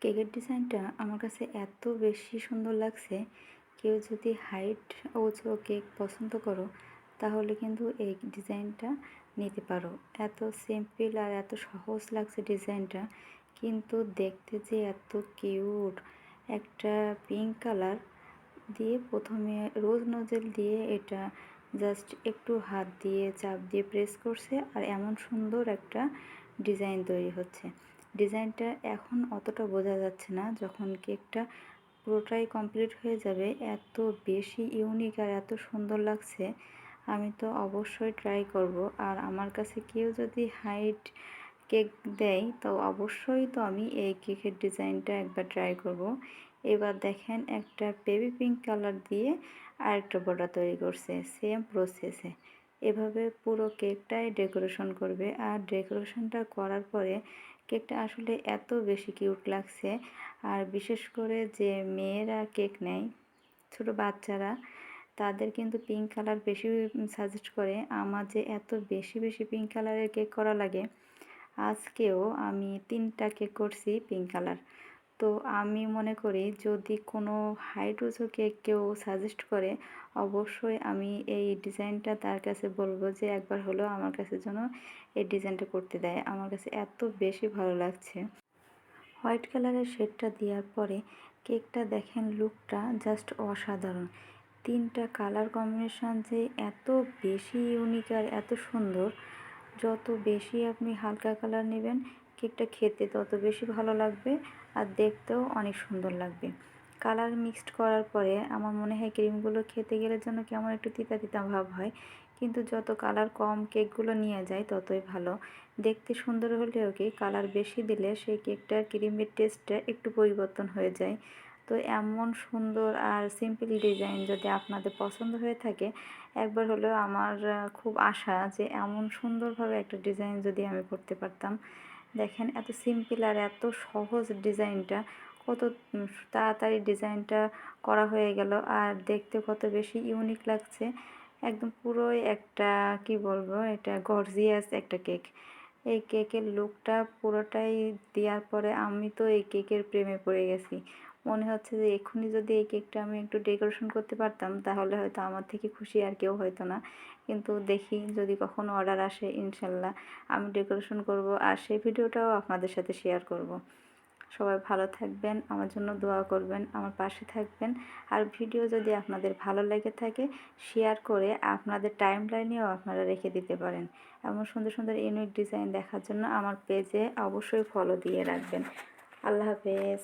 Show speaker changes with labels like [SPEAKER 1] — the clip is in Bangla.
[SPEAKER 1] কেকের ডিজাইনটা আমার কাছে এত বেশি সুন্দর লাগছে। কেউ যদি হাইট উঁচু কেক পছন্দ করো তাহলে কিন্তু এই ডিজাইনটা নিতে পারো। এত সিম্পল আর এত সহজ লাগছে ডিজাইনটা, কিন্তু দেখতে যে এত কিউট। একটা পিঙ্ক কালার দিয়ে প্রথমে রোজ নজেল দিয়ে এটা জাস্ট একটু হাত দিয়ে চাপ দিয়ে প্রেস করছে, আর এমন সুন্দর একটা ডিজাইন তৈরি হচ্ছে। ডিজাইনটা এখন অতটা বোঝা যাচ্ছে না, যখন কেকটা পুরোটাই কমপ্লিট হয়ে যাবে এত বেশি ইউনিক আর এত সুন্দর লাগছে। আমি তো অবশ্যই ট্রাই করব। আর আমার কাছে কেউ যদি হাইট কেক দেয় তো অবশ্যই তো আমি এই কেকের ডিজাইনটা একবার ট্রাই করব। এবার দেখেন একটা বেবি পিঙ্ক কালার দিয়ে আরেকটা বর্ডার তৈরি করছে সেম প্রসেসে। এভাবে পুরো কেকটাই ডেকোরেশন করবে, আর ডেকোরেশনটা করার পরে কেকটা আসলে এত বেশি কিউট লাগছে। আর বিশেষ করে যে মেয়েরা কেক নেয়, ছোটো বাচ্চারা, তাদের কিন্তু পিঙ্ক কালার বেশি সাজেস্ট করে। আমার যে এত বেশি বেশি পিঙ্ক কালারের কেক করা লাগে, আজকেও আমি 3টা কেক করছি পিঙ্ক কালার। তো আমি মনে করি যদি কোনো হাইট উঁচু কেক কেউ সাজেস্ট করে, অবশ্যই আমি এই ডিজাইনটা তার কাছে বলবো যে একবার হলেও আমার কাছে যেন এই ডিজাইনটা করতে দেয়। আমার কাছে এত বেশি ভালো লাগছে। হোয়াইট কালারের শেডটা দেওয়ার পরে কেকটা দেখেন লুকটা জাস্ট অসাধারণ। 3টা কালার কম্বিনেশন যে এত বেশি ইউনিক আর এত সুন্দর। যত বেশি আপনি হালকা কালার নেবেন কেকটা খেতে তত বেশি ভালো লাগবে, আর দেখতেও অনেক সুন্দর লাগবে। কালার মিক্সড করার পরে আমার মনে হয় ক্রিমগুলো খেতে গেলে যেন কেমন একটু তিতা তিতা ভাব হয়, কিন্তু যত কালার কম কেকগুলো নিয়ে যায় ততই ভালো। দেখতে সুন্দর হলেও কি কালার বেশি দিলে সেই কেকটার ক্রিমের টেস্টটা একটু পরিবর্তন হয়ে যায়। তো এমন সুন্দর আর সিম্পল ডিজাইন যদি আপনাদের পছন্দ হয়ে থাকে, একবার হলেও আমার খুব আশা যে এমন সুন্দরভাবে একটা ডিজাইন যদি আমি করতে পারতাম। দেখেন এত সিম্পল আর এত সহজ ডিজাইনটা, কত তাড়াতাড়ি ডিজাইনটা করা হয়ে গেল, আর দেখতে কত বেশি ইউনিক লাগছে। একদম পুরোই একটা কি বলবো, এটা গর্জিয়াস একটা কেক। এই কেকের লুকটা পুরোটাই দেওয়ার পরে আমি তো এই কেকের প্রেমে পড়ে গেছি। মনে হচ্ছে যে এক্ষুনি যদি এই কেকটা আমি একটু ডেকোরেশন করতে পারতাম তাহলে হয়তো আমার থেকে খুশি আর কেউ হয়তো না। কিন্তু দেখি যদি কখনো অর্ডার আসে, ইনশাল্লাহ আমি ডেকোরেশন করব, আর সেই ভিডিওটাও আপনাদের সাথে শেয়ার করব। সবাই ভালো থাকবেন, আমার জন্য দোয়া করবেন, আমার পাশে থাকবেন। আর ভিডিও যদি আপনাদের ভালো লেগে থাকে, শেয়ার করে আপনাদের টাইম লাইনেও আপনারা রেখে দিতে পারেন। এমন সুন্দর সুন্দর ইউনিক ডিজাইন দেখার জন্য আমার পেজে অবশ্যই ফলো দিয়ে রাখবেন। আল্লাহ হাফেজ।